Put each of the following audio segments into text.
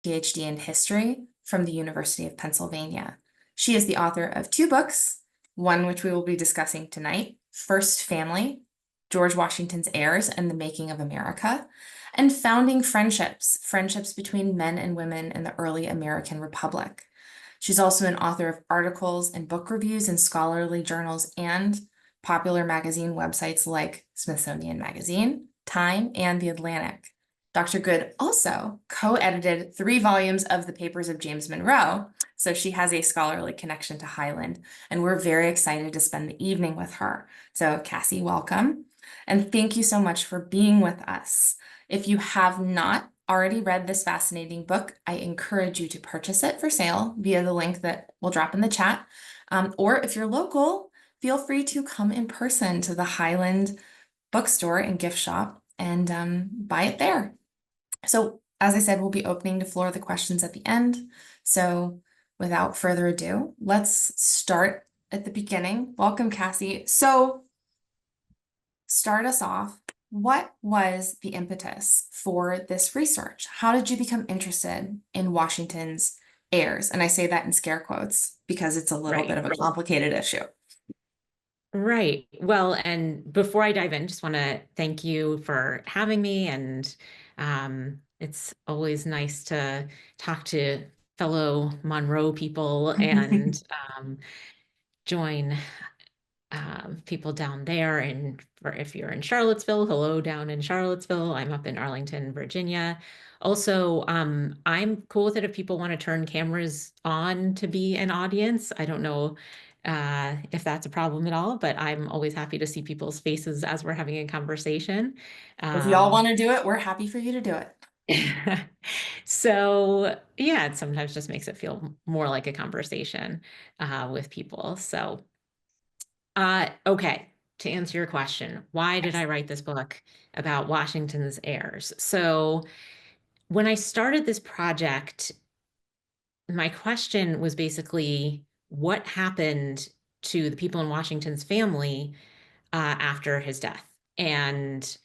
PhD in history from the University of Pennsylvania. She is the author of 2 books, one which we will be discussing tonight, First Family, George Washington's Heirs and the Making of America, and Founding Friendships, Friendships Between Men and Women in the Early American Republic. She's also an author of articles and book reviews in scholarly journals and popular magazine websites like Smithsonian Magazine, Time, and The Atlantic. Dr. Good also co-edited 3 volumes of the papers of James Monroe, so she has a scholarly connection to Highland, and we're very excited to spend the evening with her. So Cassie, welcome, and thank you so much for being with us. If you have not already read this fascinating book, I encourage you to purchase it for sale via the link that we'll drop in the chat. Or if you're local, feel free to come in person to the Highland bookstore and gift shop and buy it there. So as I said, we'll be opening the floor the questions at the end. So without further ado, let's start at the beginning. Welcome, Cassie. So start us off. What was the impetus for this research? How did you become interested in Washington's heirs? And I say that in scare quotes because it's a little bit of a complicated issue. Right. Well, and before I dive in, just want to thank you for having me. And it's always nice to talk to fellow Monroe people and join people down there. And if you're in Charlottesville, hello down in Charlottesville. I'm up in Arlington, Virginia. Also, I'm cool with it if people want to turn cameras on to be an audience. I don't know if that's a problem at all, but I'm always happy to see people's faces as we're having a conversation. If y'all want to do it, we're happy for you to do it. So yeah, it sometimes just makes it feel more like a conversation with people. So okay, to answer your question, why did I write this book about Washington's heirs? So when I started this project, my question was basically, what happened to the people in Washington's family after his death? And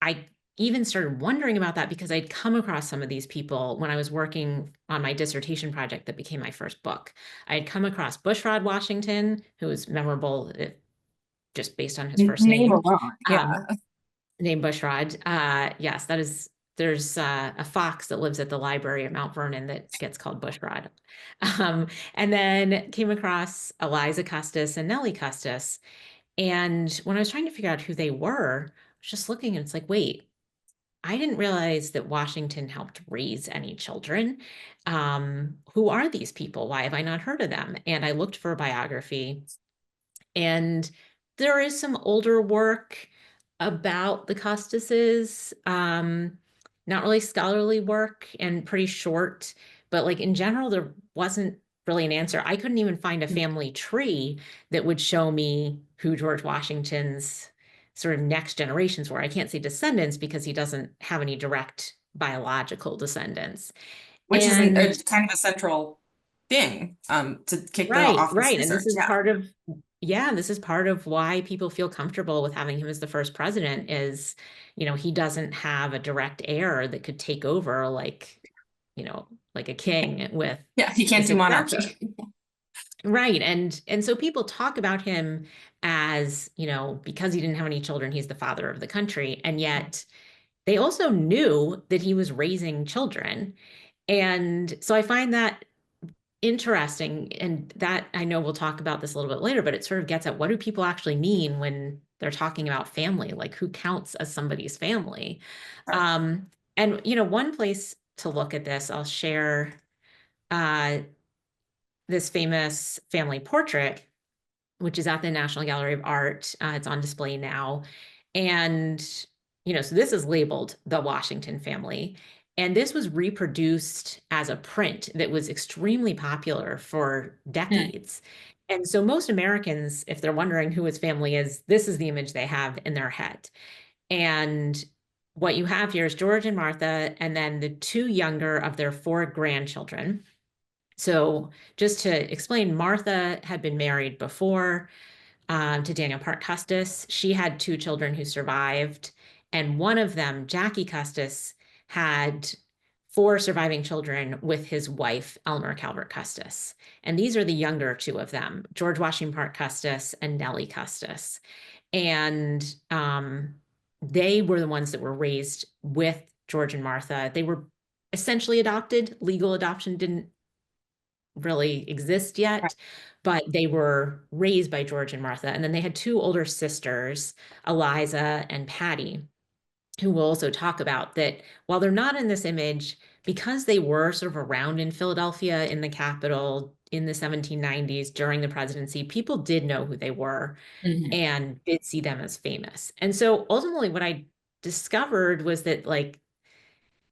I even started wondering about that because I'd come across some of these people when I was working on my dissertation project that became my first book. I had come across Bushrod Washington, who was memorable just based on his first name. Yeah. Named Bushrod. Yes, there's a fox that lives at the library at Mount Vernon that gets called Bushrod. And then came across Eliza Custis and Nellie Custis. And when I was trying to figure out who they were, I was just looking and it's like, wait, I didn't realize that Washington helped raise any children. Who are these people? Why have I not heard of them? And I looked for a biography, and there is some older work about the Custises, not really scholarly work and pretty short, but like in general, there wasn't really an answer. I couldn't even find a family tree that would show me who George Washington's sort of next generations were. I can't say descendants because he doesn't have any direct biological descendants. Which is And kind of a central thing to kick off this right. And research. this is part of, yeah, this is part of why people feel comfortable with having him as the first president is, he doesn't have a direct heir that could take over like, like a king with Yeah, he a can't do successor. monarchy. Right. And so people talk about him as, because he didn't have any children, he's the father of the country. And yet they also knew that he was raising children. And so I find that interesting, and that I know we'll talk about this a little bit later, but it sort of gets at what do people actually mean when they're talking about family, like who counts as somebody's family. And one place to look at this, I'll share this famous family portrait, which is at the National Gallery of Art. It's on display now. And so this is labeled the Washington family. And this was reproduced as a print that was extremely popular for decades. And so most Americans, if they're wondering who his family is, this is the image they have in their head. And what you have here is George and Martha, and then the 2 younger of their 4 grandchildren. So just to explain, Martha had been married before to Daniel Parke Custis. She had 2 children who survived. And one of them, Jackie Custis, had four surviving children with his wife, Elmer Calvert Custis. And these are the younger two of them, George Washington Parke Custis and Nellie Custis. And they were the ones that were raised with George and Martha. They were essentially adopted. Legal adoption didn't really exist yet, but they were raised by George and Martha. And then they had two older sisters, Eliza and Patty, who we'll also talk about, that while they're not in this image, because they were sort of around in Philadelphia in the Capitol in the 1790s during the presidency, people did know who they were Mhm. and did see them as famous. And so ultimately what I discovered was that like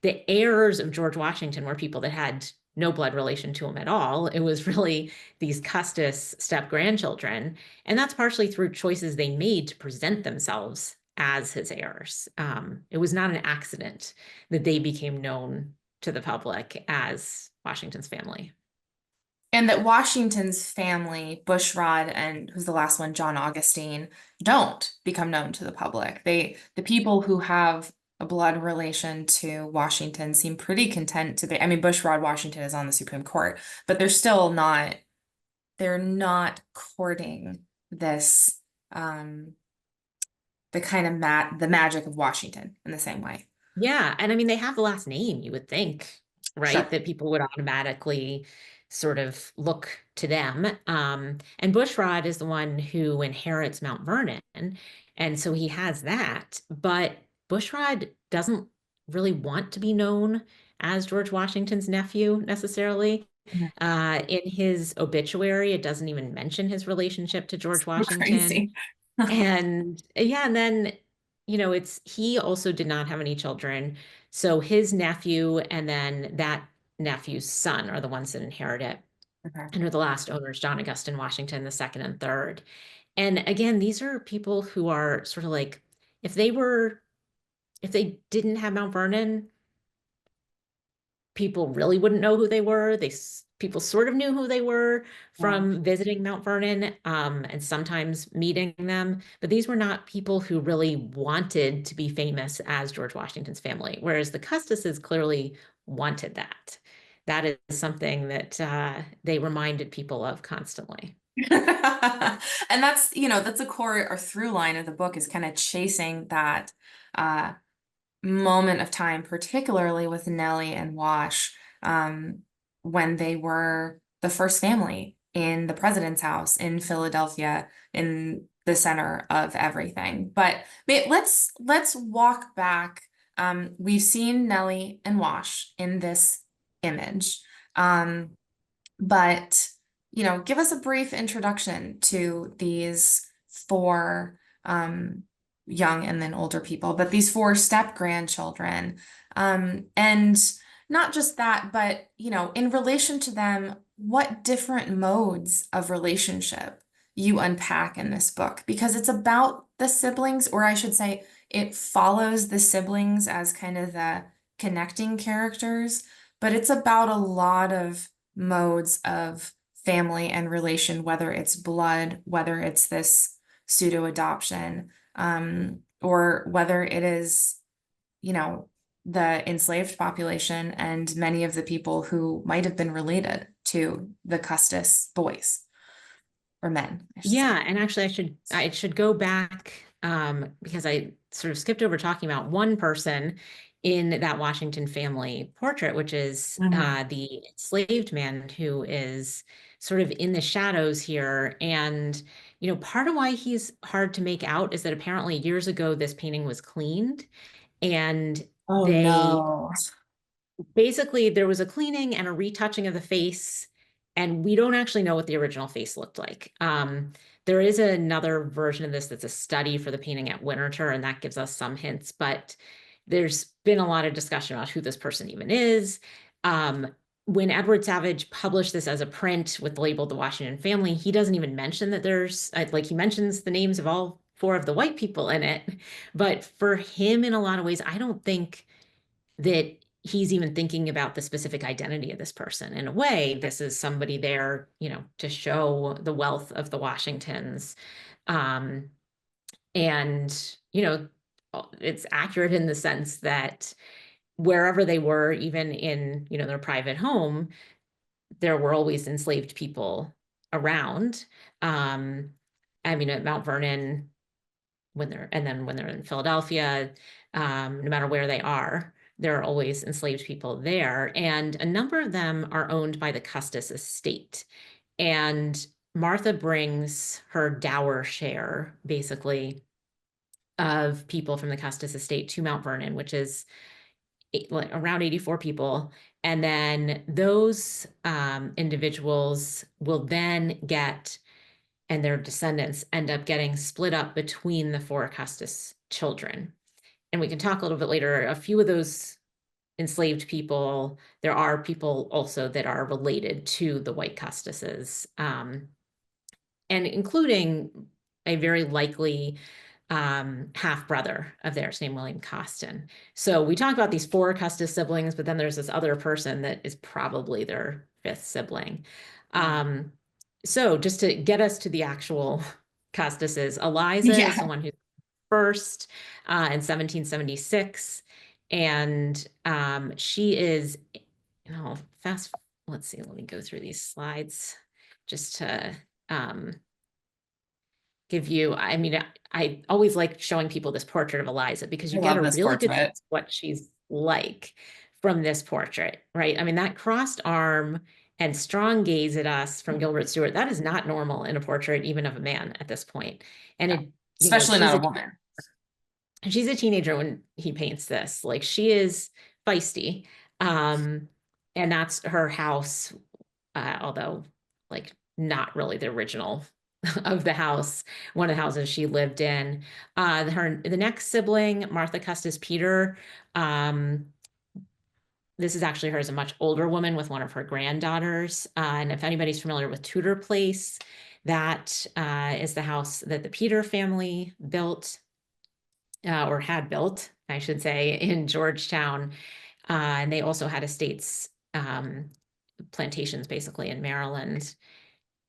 the heirs of George Washington were people that had no blood relation to him at all. It was really these Custis step grandchildren. And that's partially through choices they made to present themselves as his heirs. It was not an accident that they became known to the public as Washington's family. And that Washington's family, Bushrod and who's the last one, John Augustine, don't become known to the public. The people who have a blood relation to Washington seem pretty content to be. I mean, Bushrod Washington is on the Supreme Court, but they're not courting this, the kind of the magic of Washington in the same way. Yeah. And I mean, they have the last name, you would think, right? Sure. That people would automatically sort of look to them. And Bushrod is the one who inherits Mount Vernon. And so he has that. But Bushrod doesn't really want to be known as George Washington's nephew necessarily. Mhm. In his obituary, it doesn't even mention his relationship to George So Washington. crazy. And yeah, and then, he also did not have any children. So his nephew and then that nephew's son are the ones that inherit it Okay. and are the last owners, John Augustine Washington, the second and third. And again, these are people who are sort of like, if they didn't have Mount Vernon, people really wouldn't know who they were. People sort of knew who they were Yeah. from visiting Mount Vernon, and sometimes meeting them. But these were not people who really wanted to be famous as George Washington's family, whereas the Custises clearly wanted that. That is something that they reminded people of constantly. And that's a core or through line of the book is kind of chasing that uh moment of time, particularly with Nellie and Wash, when they were the first family in the president's house in Philadelphia, in the center of everything. But let's walk back. We've seen Nellie and Wash in this image. Um, but give us a brief introduction to these four young and then older people, but these four step grandchildren. And not just that, but in relation to them, what different modes of relationship you unpack in this book, because it's about the siblings, or I should say, it follows the siblings as kind of the connecting characters, but it's about a lot of modes of family and relation, whether it's blood, whether it's this pseudo adoption, or whether it is, the enslaved population and many of the people who might have been related to the Custis boys or men, I should say. Yeah, and actually I should go back because I sort of skipped over talking about one person in that Washington family portrait, which is Mhm. the enslaved man who is sort of in the shadows here. And part of why he's hard to make out is that apparently years ago this painting was cleaned and Oh they no. basically there was a cleaning and a retouching of the face, and we don't actually know what the original face looked like. There is another version of this that's a study for the painting at Winterthur, and that gives us some hints, but there's been a lot of discussion about who this person even is. When Edward Savage published this as a print with the label The Washington Family, he doesn't even mention that there's, like, he mentions the names of all four of the white people in it. But for him, in a lot of ways, I don't think that he's even thinking about the specific identity of this person. In a way, this is somebody there, to show the wealth of the Washingtons. Um, and, it's accurate in the sense that wherever they were, even in, their private home, there were always enslaved people around. I mean, at Mount Vernon, when they're in Philadelphia, no matter where they are, there are always enslaved people there. And a number of them are owned by the Custis estate. And Martha brings her dower share, basically, of people from the Custis estate to Mount Vernon, which is like around 84 people. And then those individuals will then get, and their descendants end up getting split up between the 4 Custis children. And we can talk a little bit later, a few of those enslaved people, there are people also that are related to the white Custises, and including a very likely half brother of theirs named William Costin. So we talk about these 4 Custis siblings, but then there's this other person that is probably their 5th sibling. So just to get us to the actual Custises, Eliza is the one who's first in 1776. And she is, let's see, let me go through these slides just to give you, I mean, I always like showing people this portrait of Eliza because you get a really good sense of what she's like from this portrait, right? I mean, that crossed arm and strong gaze at us from Gilbert Stuart, that is not normal in a portrait, even of a man at this point. And especially not a woman. She's a teenager when he paints this. Like, she is feisty. And that's her house, although like not really the original of the house, one of the houses she lived in. The next sibling, Martha Custis Peter, this is actually her as a much older woman with one of her granddaughters. And if anybody's familiar with Tudor Place, that is the house that the Peter family built, or had built, I should say, in Georgetown. And they also had estates, plantations basically in Maryland.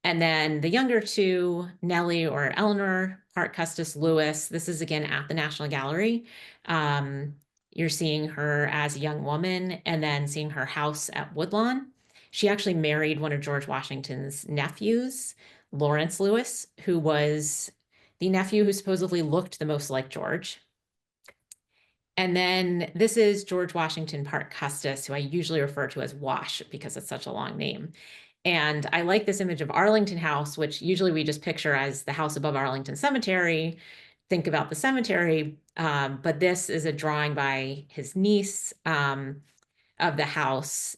And then the younger 2, Nellie or Eleanor Hart Custis Lewis, this is again at the National Gallery. You're seeing her as a young woman and then seeing her house at Woodlawn. She actually married one of George Washington's nephews, Lawrence Lewis, who was the nephew who supposedly looked the most like George. And then this is George Washington Parke Custis, who I usually refer to as Wash because it's such a long name. And I like this image of Arlington House, which usually we just picture as the house above Arlington Cemetery. Think about the cemetery, but this is a drawing by his niece of the house,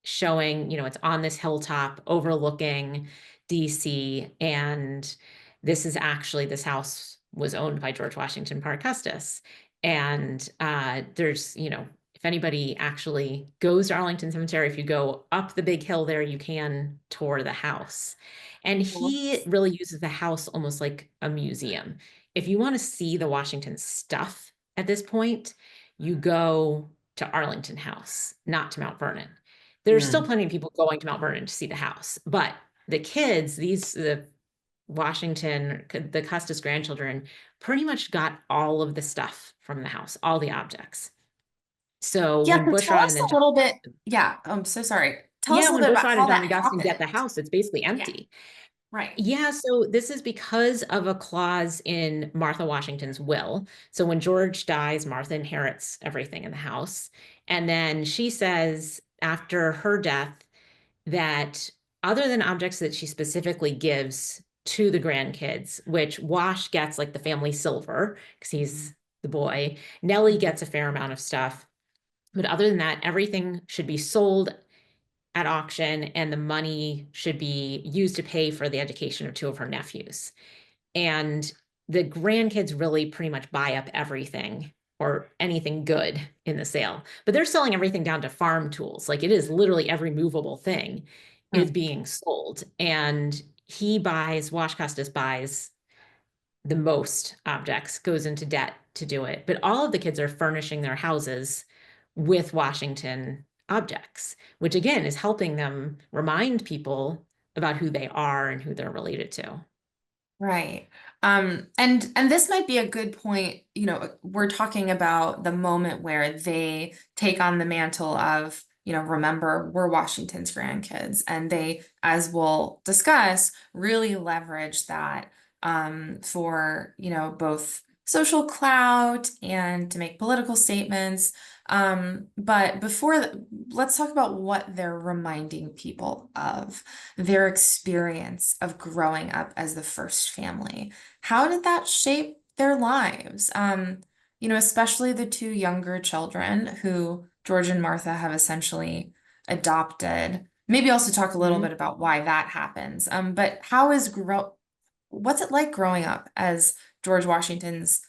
showing, it's on this hilltop overlooking DC. And this house was owned by George Washington Parke Custis. And there's, if anybody actually goes to Arlington Cemetery, if you go up the big hill there, you can tour the house. And he really uses the house almost like a museum. If you want to see the Washington stuff at this point, you go to Arlington House, not to Mount Vernon. There's still plenty of people going to Mount Vernon to see the house, but the kids, the Custis grandchildren, pretty much got all of the stuff from the house, all the objects. So yeah, when tell us a little bit. Yeah, I'm so sorry. Tell us a little bit about how that happened. Get the house, it's basically empty. Right. Yeah, so this is because of a clause in Martha Washington's will. So when George dies, Martha inherits everything in the house. And then she says after her death that other than objects that she specifically gives to the grandkids, which Wash gets like the family silver because he's the boy, Nellie gets a fair amount of stuff. But other than that, everything should be sold at auction, and the money should be used to pay for the education of 2 of her nephews. And the grandkids really pretty much buy up everything or anything good in the sale, but they're selling everything down to farm tools. Like, it is literally every movable thing is being sold. And Wash Custis buys the most objects, goes into debt to do it. But all of the kids are furnishing their houses with Washington objects, which again is helping them remind people about who they are and who they're related to. Right. And this might be a good point. We're talking about the moment where they take on the mantle of, remember, we're Washington's grandkids, and they, as we'll discuss, really leverage that for, both social clout and to make political statements. But let's talk about what they're reminding people of, their experience of growing up as the first family. How did that shape their lives? Especially the two younger children who George and Martha have essentially adopted. Maybe also talk a little Mhm. bit about why that happens. But what's it like growing up as George Washington's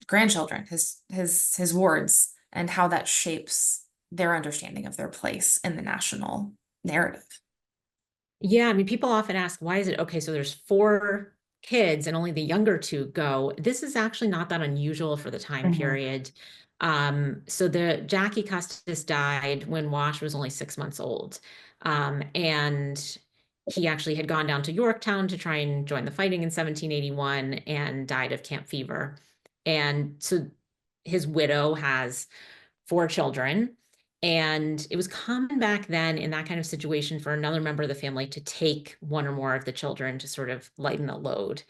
grandchildren, his wards, and how that shapes their understanding of their place in the national narrative? Yeah, I mean, people often ask, why is it okay? So there's four kids and only the younger two go. This is actually not that unusual for the time Mhm. period. So the Jackie Custis died when Wash was only 6 months old. And he actually had gone down to Yorktown to try and join the fighting in 1781 and died of camp fever. And so his widow has four children. And it was common back then in that kind of situation for another member of the family to take one or more of the children to sort of lighten the load.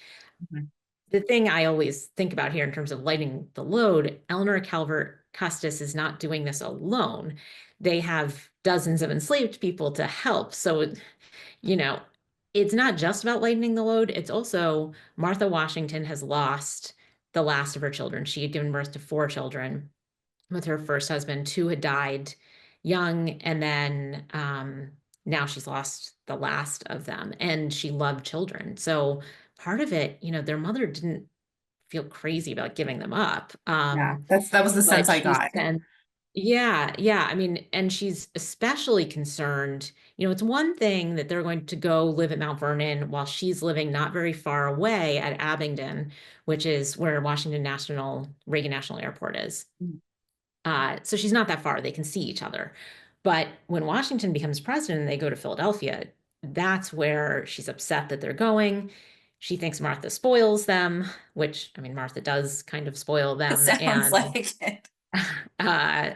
Mhm. The thing I always think about here in terms of lightening the load, Eleanor Calvert Custis is not doing this alone. They have dozens of enslaved people to help. So, you know, it's not just about lightening the load. It's also Martha Washington has lost the last of her children. She had given birth to four children with her first husband. Two had died young, and then now she's lost the last of them, and she loved children. So part of it, their mother didn't feel crazy about giving them up. Yeah, that was the sense But I she got. sent, yeah, yeah. I mean, and she's especially concerned. It's one thing that they're going to go live at Mount Vernon while she's living not very far away at Abingdon, which is where Reagan National Airport is. So she's not that far. They can see each other. But when Washington becomes president and they go to Philadelphia, that's where she's upset that they're going. She thinks Martha spoils them, which, I mean, Martha does kind of spoil It them. sounds like it. Uh,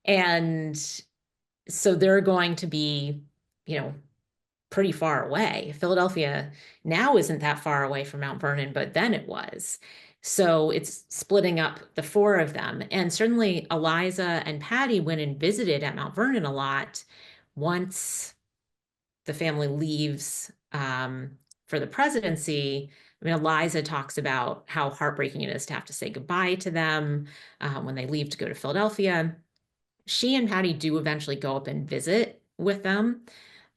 and so they're going to be, you know, pretty far away. Philadelphia now isn't that far away from Mount Vernon, but then it was. So it's splitting up the four of them. And certainly Eliza and Patty went and visited at Mount Vernon a lot once the family leaves for the presidency. I mean, Eliza talks about how heartbreaking it is to have to say goodbye to them when they leave to go to Philadelphia. She and Patty do eventually go up and visit with them.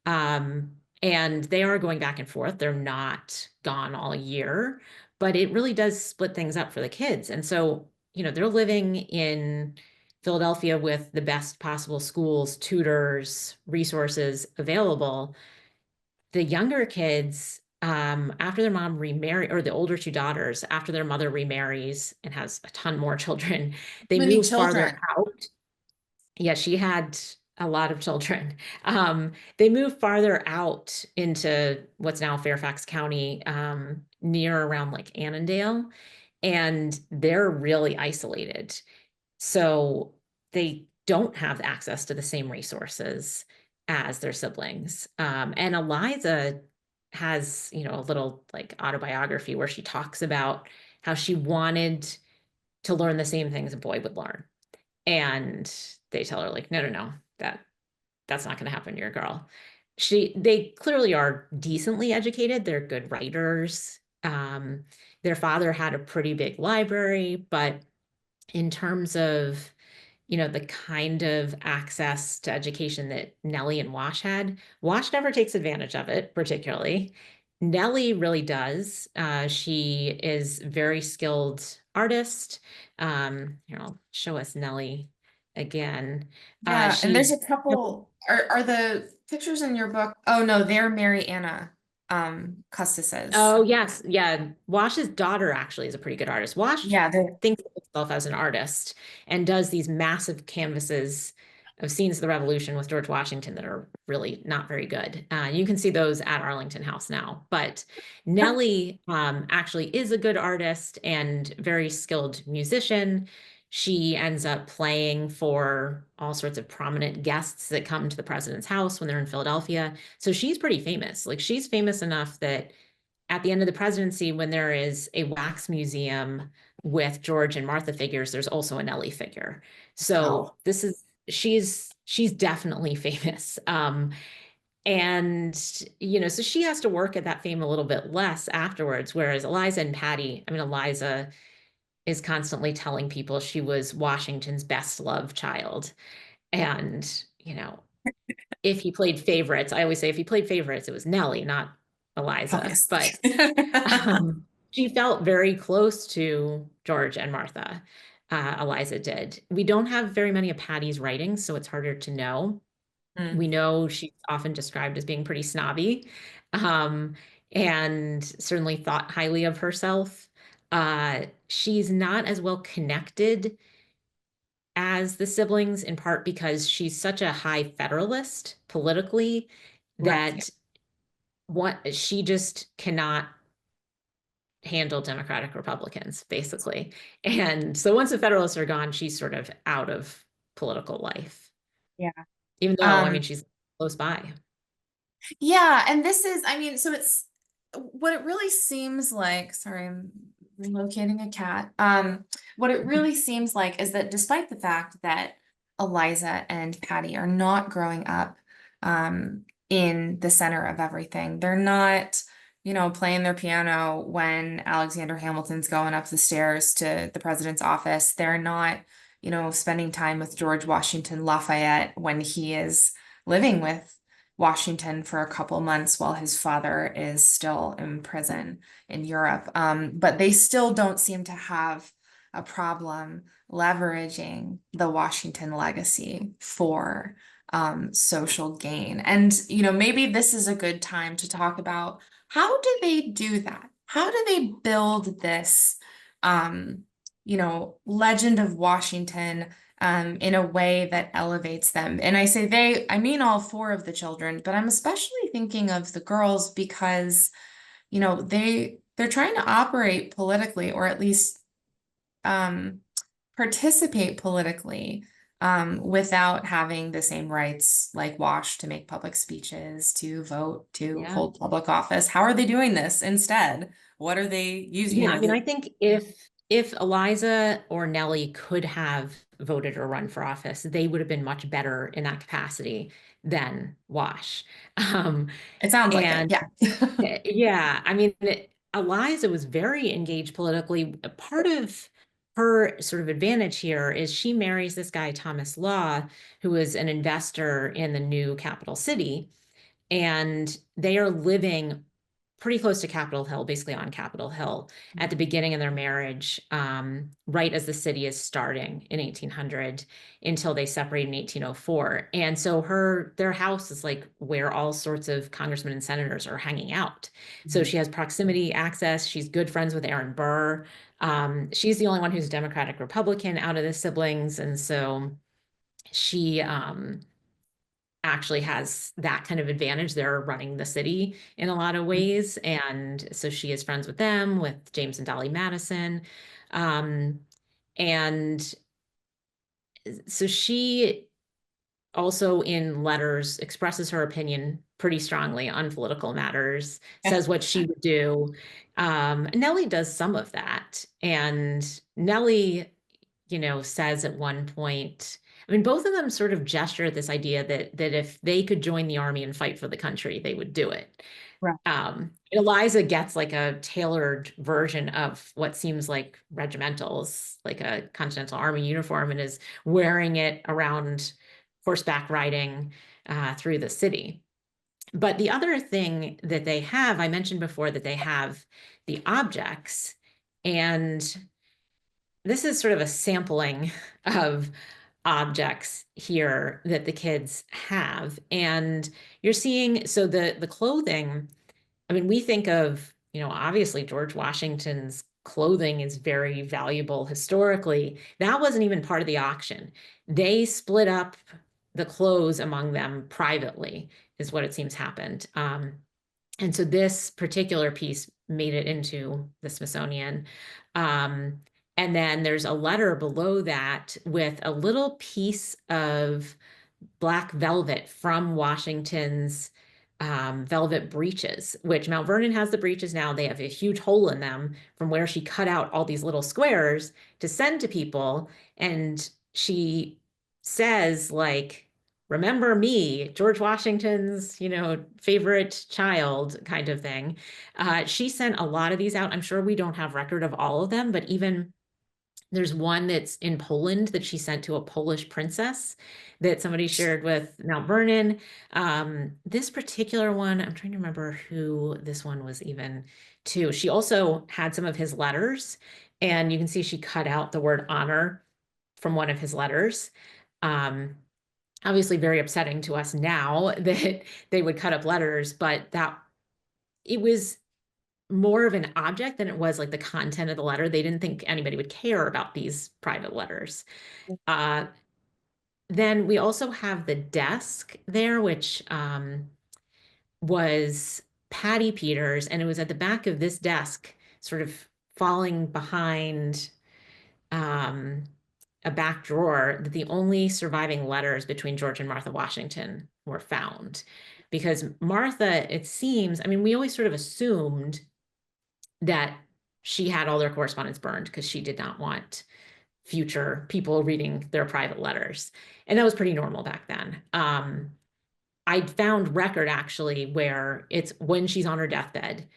And they are going back and forth. They're not gone all year, but it really does split things up for the kids. And so, they're living in Philadelphia with the best possible schools, tutors, resources available. The younger kids, after their mom remarry, or the older two daughters, after their mother remarries and has a ton more children, they Many move farther children. out. Yeah, she had a lot of children. They moved farther out into what's now Fairfax County, near around like Annandale, and they're really isolated. So they don't have access to the same resources as their siblings. And Eliza has, a little like autobiography where she talks about how she wanted to learn the same things a boy would learn, and they tell her like, no, no, no, that's not going to happen. You're a girl. They clearly are decently educated. They're good writers. Their father had a pretty big library, but in terms of, the kind of access to education that Nellie and Wash had, Wash never takes advantage of it particularly. Nellie really does. She is very skilled artist. Here, I'll show us Nellie again. Yeah, and there's She's a couple. Are the pictures in your book? Oh no, they're Mary Anna Custis's. Oh, yes. Yeah. Wash's daughter actually is a pretty good artist. Wash Yeah, they're thinks of himself as an artist and does these massive canvases of scenes of the Revolution with George Washington that are really not very good. You can see those at Arlington House now. But Nellie actually is a good artist and very skilled musician. She ends up playing for all sorts of prominent guests that come to the president's house when they're in Philadelphia. So she's pretty famous. Like, she's famous enough that at the end of the presidency, when there is a wax museum with George and Martha figures, there's also a Nellie figure. So Wow. this is she's definitely famous. And so she has to work at that fame a little bit less afterwards. Whereas Eliza and Patty, I mean, Eliza is constantly telling people she was Washington's best loved child. And, if he played favorites, I always say if he played favorites, it was Nellie, not Eliza. Obviously. But she felt very close to George and Martha. Eliza did. We don't have very many of Patty's writings, so it's harder to know. We Mm, know she's often described as being pretty snobby, and certainly thought highly of herself. She's not as well connected as the siblings, in part because she's such a high federalist politically right. Yeah. that she just cannot handle Democratic Republicans, basically. And so once the Federalists are gone, she's sort of out of political life, Yeah. even though, I mean, Um, she's close by. yeah, and this is, I mean, so it's what it really seems like, sorry, I'm relocating a cat. What it really seems like is that despite the fact that Eliza and Patty are not growing up in the center of everything, they're not, playing their piano when Alexander Hamilton's going up the stairs to the president's office. They're not, spending time with George Washington Lafayette when he is living with Washington for a couple months while his father is still in prison in Europe. But they still don't seem to have a problem leveraging the Washington legacy for social gain. And, maybe this is a good time to talk about how do they do that? How do they build this, legend of Washington in a way that elevates them? And I say they, I mean all four of the children, but I'm especially thinking of the girls because, they're trying to operate politically or at least um, participate politically without having the same rights like Wash to make public speeches, to vote, to Yeah. hold public office. How are they doing this instead? What are they using? Yeah, I mean, I think if Eliza or Nellie could have voted or run for office, they would have been much better in that capacity than Wash. Um, It sounds like it. and Yeah. yeah, I mean, Eliza was very engaged politically. Part of her sort of advantage here is she marries this guy, Thomas Law, who is an investor in the new capital city. And they are living pretty close to Capitol Hill, basically on Capitol Hill, at the beginning of their marriage, right as the city is starting in 1800 until they separate in 1804. And so their house is like where all sorts of congressmen and senators are hanging out. So she has proximity access. She's good friends with Aaron Burr. She's the only one who's Democratic Republican out of the siblings. And so she actually has that kind of advantage. They're running the city in a lot of ways. And so she is friends with them, with James and Dolly Madison. And so she also in letters expresses her opinion pretty strongly on political matters, says what she would do. Nellie does some of that. And Nellie, says at one point, I mean, both of them sort of gesture at this idea that if they could join the army and fight for the country, they would do it. Right. Eliza gets like a tailored version of what seems like regimentals, like a Continental Army uniform, and is wearing it around horseback riding through the city. But the other thing that they have, I mentioned before that they have the objects, and this is sort of a sampling of objects here that the kids have. And you're seeing, so the clothing, I mean, we think of, obviously George Washington's clothing is very valuable historically. That wasn't even part of the auction. They split up the clothes among them privately, is what it seems happened. And so this particular piece made it into the Smithsonian. And then there's a letter below that with a little piece of black velvet from Washington's velvet breeches, which Mount Vernon has the breeches now. They have a huge hole in them from where she cut out all these little squares to send to people. And she says, like, remember me, George Washington's, favorite child kind of thing. She sent a lot of these out. I'm sure we don't have record of all of them, but even there's one that's in Poland that she sent to a Polish princess that somebody shared with Mount Vernon. This particular one, I'm trying to remember who this one was even to. She also had some of his letters, and you can see she cut out the word honor from one of his letters. Obviously very upsetting to us now that they would cut up letters, but that it was more of an object than it was like the content of the letter. They didn't think anybody would care about these private letters. Then we also have the desk there, which was Patty Peters, and it was at the back of this desk, sort of falling behind a back drawer, that the only surviving letters between George and Martha Washington were found. Because Martha, it seems, I mean, we always sort of assumed that she had all their correspondence burned because she did not want future people reading their private letters. And that was pretty normal back then. I found record actually where it's when she's on her deathbed,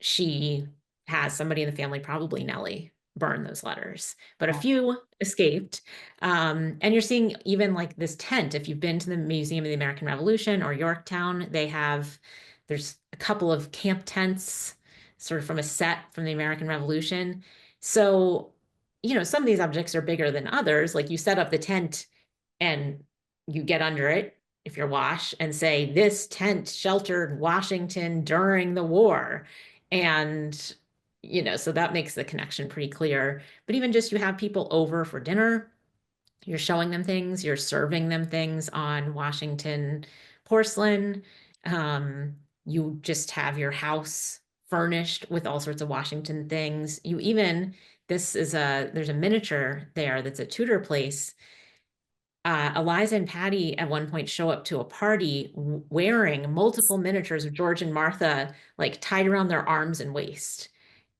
she has somebody in the family, probably Nellie, burn those letters, but a few escaped. And you're seeing even like this tent, if you've been to the Museum of the American Revolution or Yorktown, there's a couple of camp tents sort of from a set from the American Revolution. So, some of these objects are bigger than others. Like you set up the tent and you get under it if you're Wash and say, this tent sheltered Washington during the war. And, so that makes the connection pretty clear. But even just you have people over for dinner, you're showing them things, you're serving them things on Washington porcelain. You just have your house furnished with all sorts of Washington things. There's a miniature there that's a Tudor place. Eliza and Patty at one point show up to a party wearing multiple miniatures of George and Martha, like tied around their arms and waist.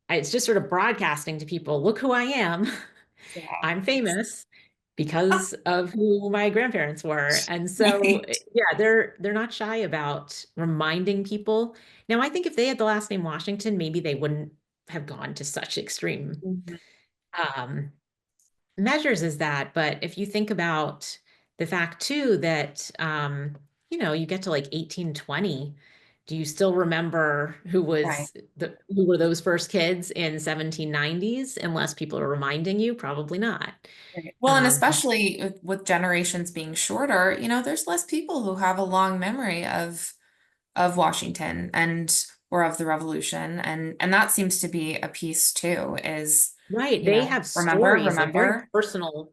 It's just sort of broadcasting to people, look who I am. Yeah. I'm famous because of who my grandparents were. And so, Right. yeah, they're not shy about reminding people. Now, I think if they had the last name Washington, maybe they wouldn't have gone to such extreme Mhm. um, measures as that. But if you think about the fact too that you get to like 1820, do you still remember who Right. were those first kids in 1790s? Unless people are reminding you, probably not. Right. Well, and Um, especially with generations being shorter, there's less people who have a long memory of Washington and or of the Revolution, and that seems to be a piece too, is, right. They have remember, stories, like very remember. personal,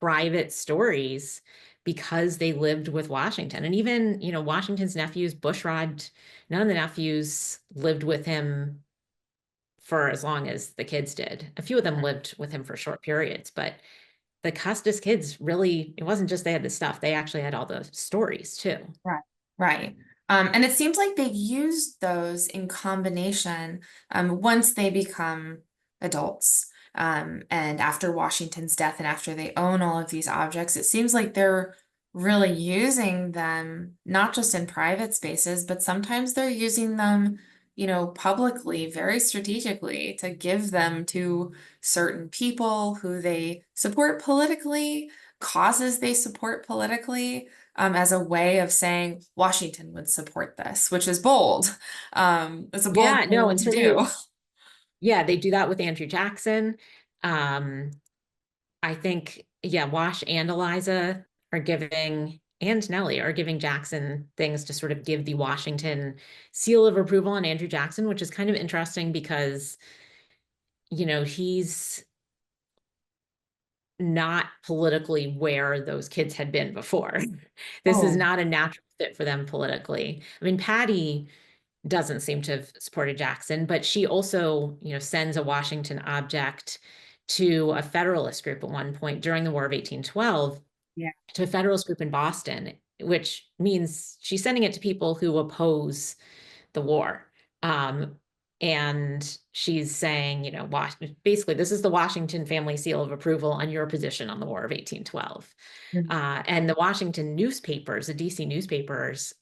private stories because they lived with Washington. And even, Washington's nephews, Bushrod, none of the nephews lived with him for as long as the kids did. A few of them lived with him for short periods, but the Custis kids really, it wasn't just they had the stuff, they actually had all the stories too. Right. Right. And it seems like they used those in combination once they become adults. And after Washington's death and after they own all of these objects, it seems like they're really using them not just in private spaces, but sometimes they're using them, publicly, very strategically to give them to certain people who they support politically, causes they support politically, as a way of saying Washington would support this, which is bold. It's a bold Yeah, no, thing and to so do. they do that with Andrew Jackson. Um, I think, yeah, Wash and Eliza are giving, and Nellie are giving Jackson things to sort of give the Washington seal of approval on Andrew Jackson, which is kind of interesting because, he's not politically where those kids had been before. This is Oh, not a natural fit for them politically. I mean, Patty doesn't seem to have supported Jackson, but she also, sends a Washington object to a Federalist group at one point during the War of 1812, yeah. to a Federalist group in Boston, which means she's sending it to people who oppose the war. Um, and she's saying, basically, this is the Washington family seal of approval on your position on the War of 1812. Mhm. And the Washington newspapers, the DC newspapers,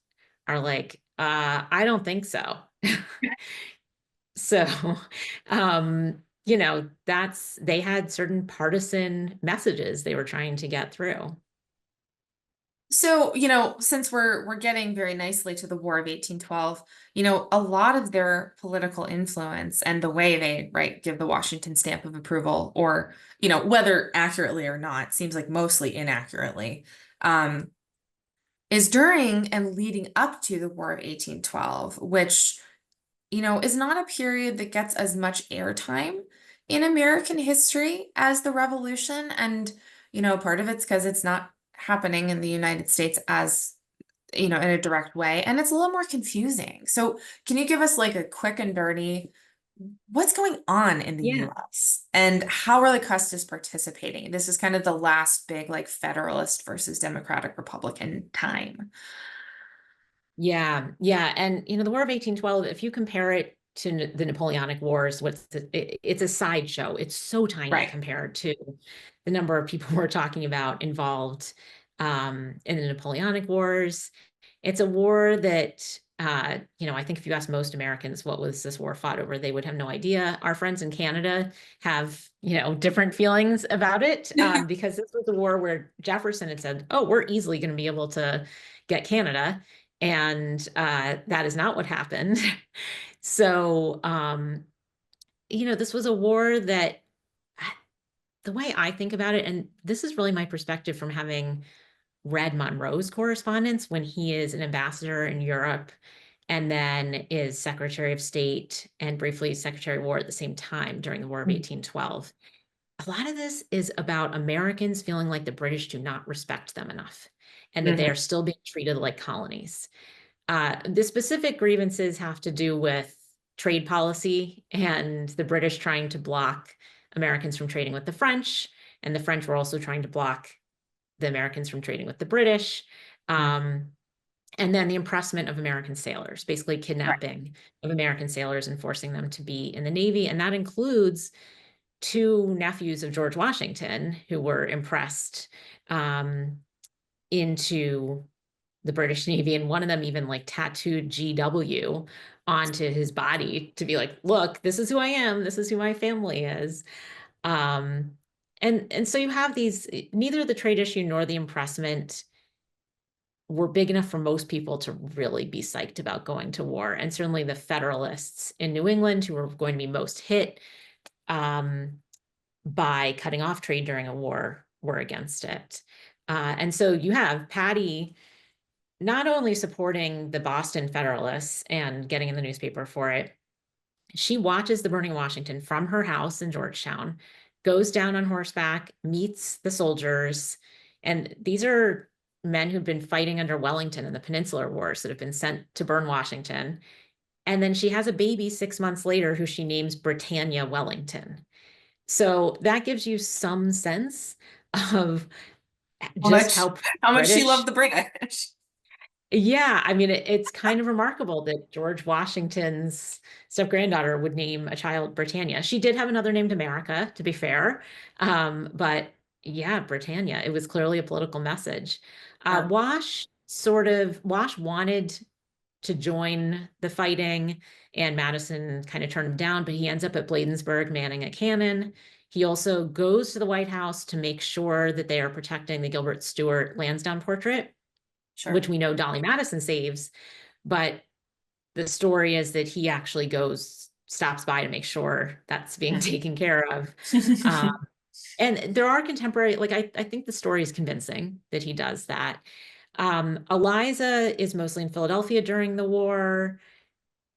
are like, I don't think so. So, they had certain partisan messages they were trying to get through. So, since we're getting very nicely to the War of 1812, a lot of their political influence and the way they, right, give the Washington stamp of approval, or, whether accurately or not, seems like mostly inaccurately, um, is during and leading up to the War of 1812, which, is not a period that gets as much airtime in American history as the Revolution. And, part of it's because it's not happening in the United States as, in a direct way. And it's a little more confusing. So can you give us like a quick and dirty, what's going on in the Yeah. US and how are the Custis participating? This is kind of the last big like Federalist versus Democratic Republican time. Yeah, yeah. And the War of 1812, if you compare it to the Napoleonic Wars, it's a sideshow. It's so tiny Right. compared to the number of people we're talking about involved in the Napoleonic Wars. It's a war that, I think if you ask most Americans what was this war fought over, they would have no idea. Our friends in Canada have, different feelings about it, because this was a war where Jefferson had said, oh, we're easily going to be able to get Canada. And that is not what happened. So, this was a war that, the way I think about it, and this is really my perspective from having read Monroe's correspondence when he is an ambassador in Europe and then is Secretary of State and briefly Secretary of War at the same time during the War of 1812. A lot of this is about Americans feeling like the British do not respect them enough and that they Mhm. are still being treated like colonies. The specific grievances have to do with trade policy and the British trying to block Americans from trading with the French, and the French were also trying to block the Americans from trading with the British. Mhm. Um, and then the impressment of American sailors, basically Right. kidnapping of American sailors and forcing them to be in the Navy. And that includes two nephews of George Washington who were impressed um, into the British Navy. And one of them even like tattooed GW onto his body to be like, look, this is who I am. This is who my family is. Um, and so you have these, neither the trade issue nor the impressment were big enough for most people to really be psyched about going to war. And certainly the Federalists in New England, who were going to be most hit um, by cutting off trade during a war, were against it. And so you have Patty not only supporting the Boston Federalists and getting in the newspaper for it, she watches the burning of Washington from her house in Georgetown, goes down on horseback, meets the soldiers. And these are men who've been fighting under Wellington in the Peninsular Wars that have been sent to burn Washington. And then she has a baby 6 months later who she names Britannia Wellington. So that gives you some sense of How just much, how how much she British. loved the British. Yeah, I mean, it's kind of remarkable that George Washington's step-granddaughter would name a child Britannia. She did have another named America, to be fair. But yeah, Britannia, it was clearly a political message. Sure. Wash wanted to join the fighting, and Madison kind of turned him down, but he ends up at Bladensburg manning a cannon. He also goes to the White House to make sure that they are protecting the Gilbert Stuart Lansdowne portrait, Sure. which we know Dolly Madison saves, but the story is that he actually stops by to make sure that's being taken care of. Um, and there are contemporary, like I think the story is convincing that he does that. Eliza is mostly in Philadelphia during the war,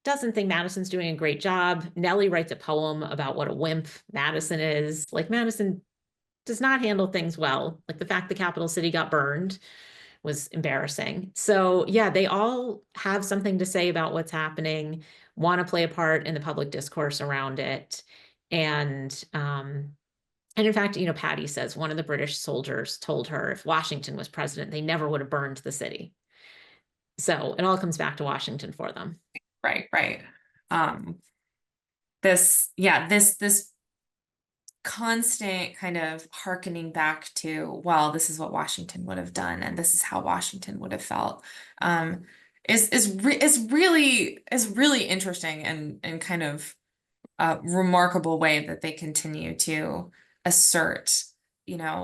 doesn't think Madison's doing a great job. Nellie writes a poem about what a wimp Madison is. Like Madison does not handle things well. Like the fact the capital city got burned was embarrassing. So yeah, they all have something to say about what's happening, want to play a part in the public discourse around it. And in fact, Patty says one of the British soldiers told her if Washington was president, they never would have burned the city. So it all comes back to Washington for them. Right, right. Um, this constant kind of hearkening back to, well, this is what Washington would have done, and this is how Washington would have felt, um, is really interesting and kind of a remarkable way that they continue to assert,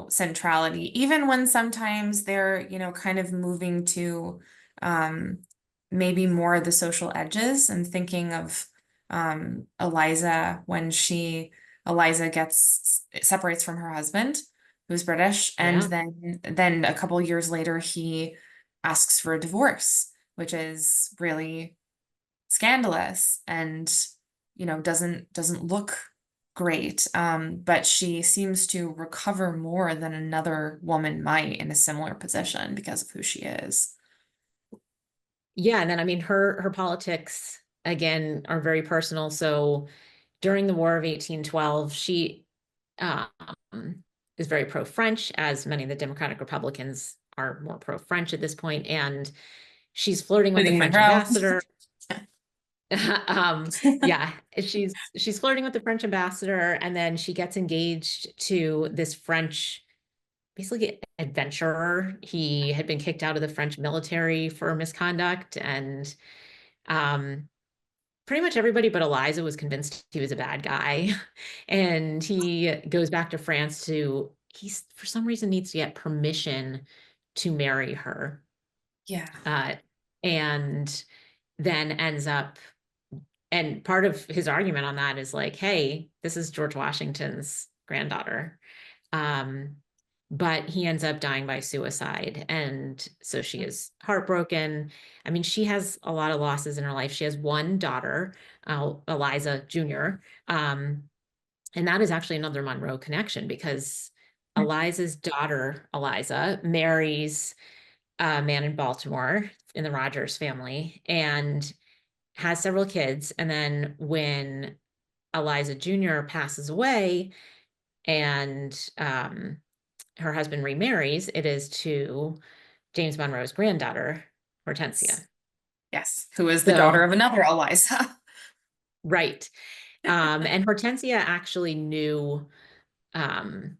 centrality, even when sometimes they're, kind of moving to um, maybe more of the social edges. And thinking of Eliza when Eliza gets separates from her husband, who's British, and Yeah. then a couple years later he asks for a divorce, which is really scandalous and doesn't look great. But she seems to recover more than another woman might in a similar position because of who she is. Yeah. And then, I mean, her politics, again, are very personal. So during the War of 1812, she um, is very pro-French, as many of the Democratic Republicans are more pro-French at this point. And she's flirting with the Including French Monroe. ambassador. Yeah, she's flirting with the French ambassador, and then she gets engaged to this French, basically, adventurer. He had been kicked out of the French military for misconduct, and um, pretty much everybody but Eliza was convinced he was a bad guy. And he goes back to France he's for some reason needs to get permission to marry her. Yeah. Uh, and then ends up, and part of his argument on that is like, hey, this is George Washington's granddaughter. Um, but he ends up dying by suicide. And so she is heartbroken. I mean, she has a lot of losses in her life. She has one daughter, Eliza Jr. And that is actually another Monroe connection, because Eliza's daughter, Eliza, marries a man in Baltimore in the Rogers family and has several kids. And then when Eliza Jr. passes away and her husband remarries, it is to James Monroe's granddaughter, Hortensia. Yes, who is the daughter So, of another Eliza. right. And Hortensia actually knew um,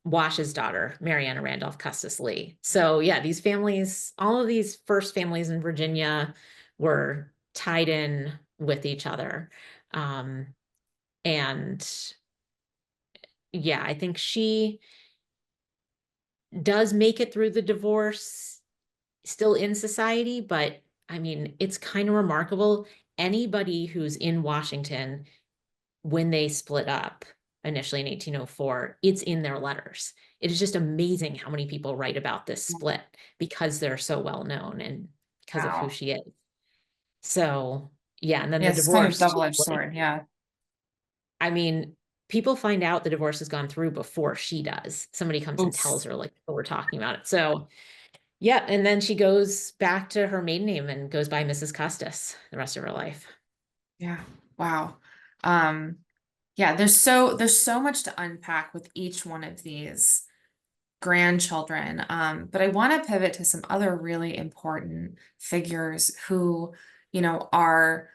Wash's daughter, Marianna Randolph Custis Lee. So yeah, these families, all of these first families in Virginia were tied in with each other. And yeah, I think she does make it through the divorce still in society, but I mean, it's kind of remarkable. Anybody who's in Washington when they split up initially in 1804, it's in their letters. It is just amazing how many people write about this split because they're so well known and because of who Wow. she is. So yeah, and then the Yes, it's kind of divorce too, double-edged like, sword. Yeah. I mean, people find out the divorce has gone through before she does. Somebody comes and Oof. tells her, like, oh, we're talking about it. So yeah, and then she goes back to her maiden name and goes by Mrs. Custis the rest of her life. Yeah. Wow. Yeah, there's so much to unpack with each one of these grandchildren. But I want to pivot to some other really important figures who, are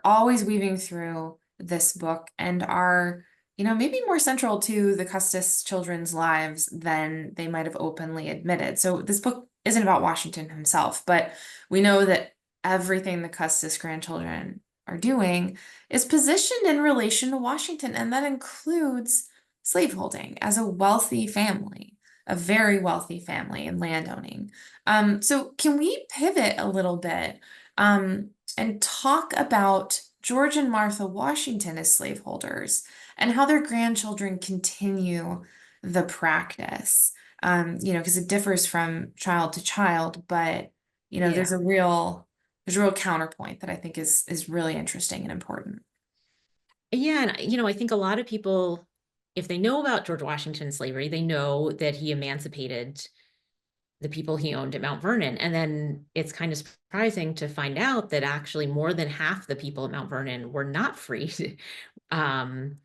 always weaving through this book and are, maybe more central to the Custis children's lives than they might have openly admitted. So this book isn't about Washington himself, but we know that everything the Custis grandchildren are doing is positioned in relation to Washington, and that includes slaveholding as a wealthy family, a very wealthy family and landowning. So can we pivot a little bit and talk about George and Martha Washington as slaveholders and how their grandchildren continue the practice? Because it differs from child to child, but Yeah. there's a real counterpoint that I think is really interesting and important. Yeah, and I think a lot of people if they know about George Washington's slavery, they know that he emancipated the people he owned at Mount Vernon. And then it's kind of surprising to find out that actually more than half the people at Mount Vernon were not freed in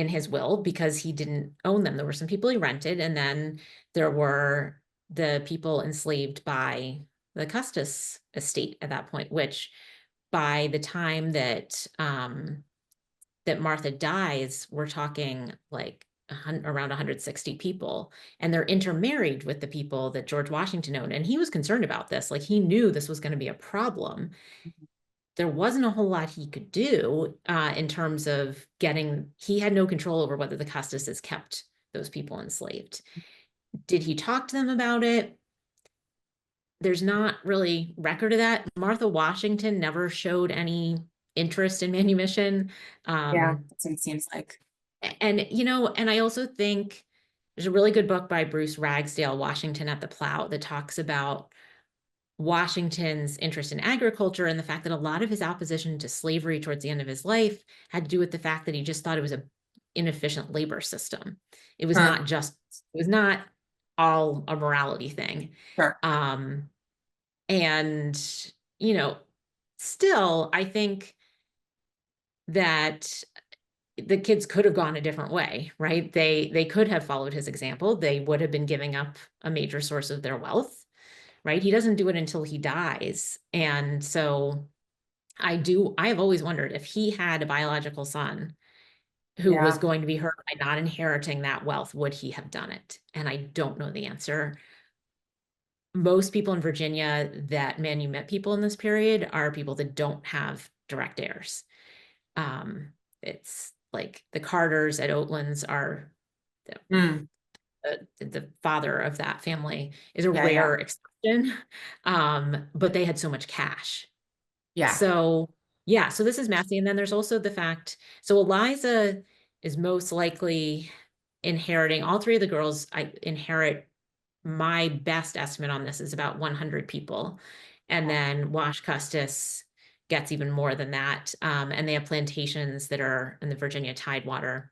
his will because he didn't own them. There were some people he rented, and then there were the people enslaved by the Custis estate at that point, which by the time that that Martha dies, we're talking like around 160 people, and they're intermarried with the people that George Washington owned. And he was concerned about this. Like, he knew this was going to be a problem. There wasn't a whole lot he could do in terms of he had no control over whether the Custises kept those people enslaved. Did he talk to them about it? There's not really record of that. Martha Washington never showed any interest in manumission. Yeah, that's what it seems like. And, and I also think there's a really good book by Bruce Ragsdale, Washington at the Plow, that talks about Washington's interest in agriculture and the fact that a lot of his opposition to slavery towards the end of his life had to do with the fact that he just thought it was an inefficient labor system. It was not all a morality thing. Sure. And, still, I think that the kids could have gone a different way, right? They could have followed his example. They would have been giving up a major source of their wealth, right? He doesn't do it until he dies. And so I have always wondered if he had a biological son who was going to be hurt by not inheriting that wealth, would he have done it? And I don't know the answer. Most people in Virginia that manumit people in this period are people that don't have direct heirs. It's like the Carters at Oatlands are the father of that family is a rare exception, but they had so much cash. So this is messy. And then there's also the fact, so Eliza is most likely inheriting, all three of the girls inherit, my best estimate on this is about 100 people. And then Wash Custis gets even more than that. And they have plantations that are in the Virginia Tidewater.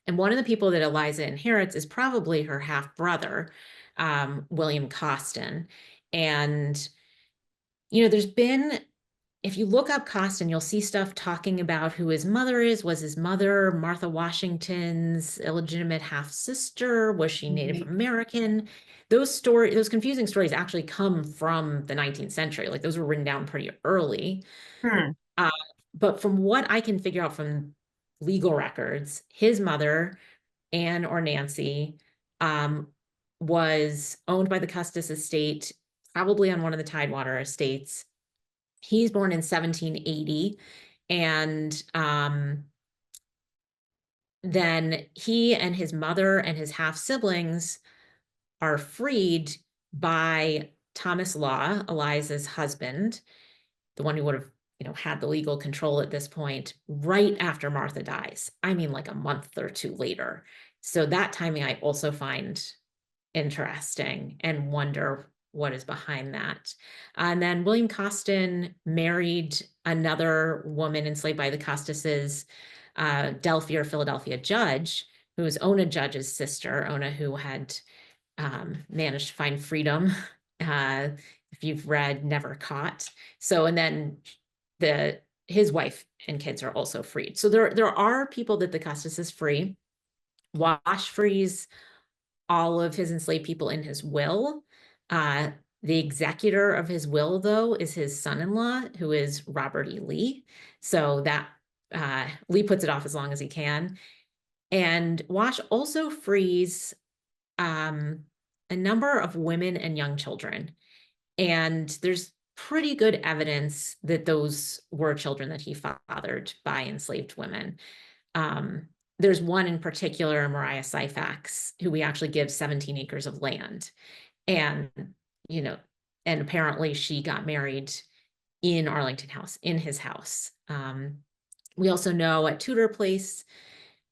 And one of the people that Eliza inherits is probably her half brother, William Costin. And, there's been, if you look up Costin, you'll see stuff talking about who his mother is. Was his mother Martha Washington's illegitimate half sister? Was she Native American? Those confusing stories actually come from the 19th century. Like, those were written down pretty early. But from what I can figure out from legal records, his mother, Anne or Nancy, was owned by the Custis estate, probably on one of the Tidewater estates. He's born in 1780, and then he and his mother and his half siblings are freed by Thomas Law, Eliza's husband, the one who would have, had the legal control at this point, right after Martha dies. I mean, like a month or two later. So that timing I also find interesting and wonder what is behind that. And then William Costin married another woman enslaved by the Custises, Delphi or Philadelphia Judge, who was Ona Judge's sister, Ona, who had managed to find freedom. If you've read Never Caught. So, and then his wife and kids are also freed. So there are people that the Custises free. Wash frees all of his enslaved people in his will. The executor of his will, though, is his son-in-law, who is Robert E. Lee. So that Lee puts it off as long as he can. And Wash also frees a number of women and young children. And there's pretty good evidence that those were children that he fathered by enslaved women. There's one in particular, Mariah Syphax, who we actually give 17 acres of land. And, and apparently she got married in Arlington House, in his house. We also know at Tudor Place,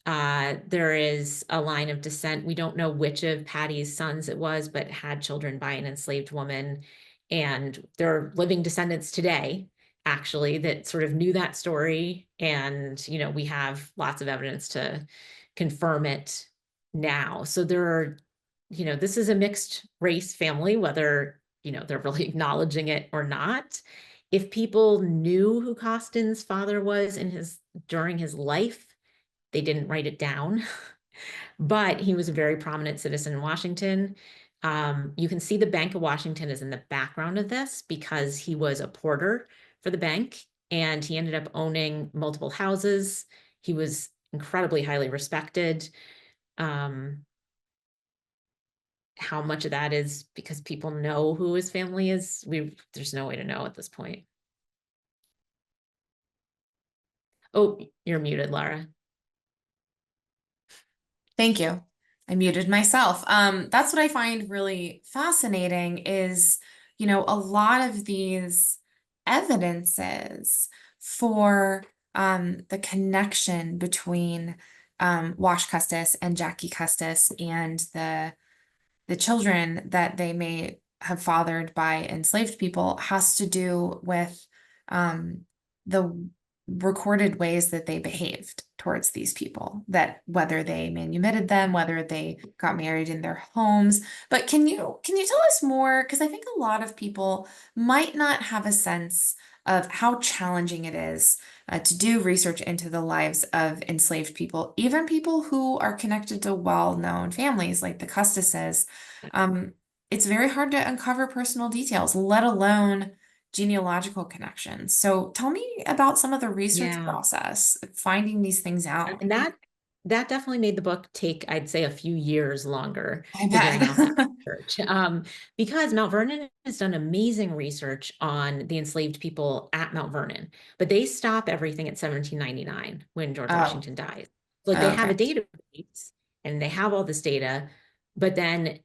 there is a line of descent. We don't know which of Patty's sons it was, but had children by an enslaved woman. And there are living descendants today, actually, that sort of knew that story. And, we have lots of evidence to confirm it now. So there are, this is a mixed race family, whether, they're really acknowledging it or not. If people knew who Costin's father was during his life, they didn't write it down. But he was a very prominent citizen in Washington. You can see the Bank of Washington is in the background of this because he was a porter for the bank and he ended up owning multiple houses. He was incredibly highly respected. How much of that is because people know who his family is? There's no way to know at this point. Oh, you're muted, Lara. Thank you. I muted myself. That's what I find really fascinating is, a lot of these evidences for the connection between Wash Custis and Jackie Custis and the children that they may have fathered by enslaved people has to do with the recorded ways that they behaved towards these people, that whether they manumitted them, whether they got married in their homes. But can you tell us more? Because I think a lot of people might not have a sense of how challenging it is to do research into the lives of enslaved people, even people who are connected to well-known families like the Custises. Um, it's very hard to uncover personal details, let alone genealogical connections. So tell me about some of the research Yeah. process, finding these things out. And that definitely made the book take, I'd say, a few years longer I figuring out that bet. research. Because Mount Vernon has done amazing research on the enslaved people at Mount Vernon, but they stop everything at 1799 when George Oh, Washington dies. Like they have okay. a database and they have all this data, but then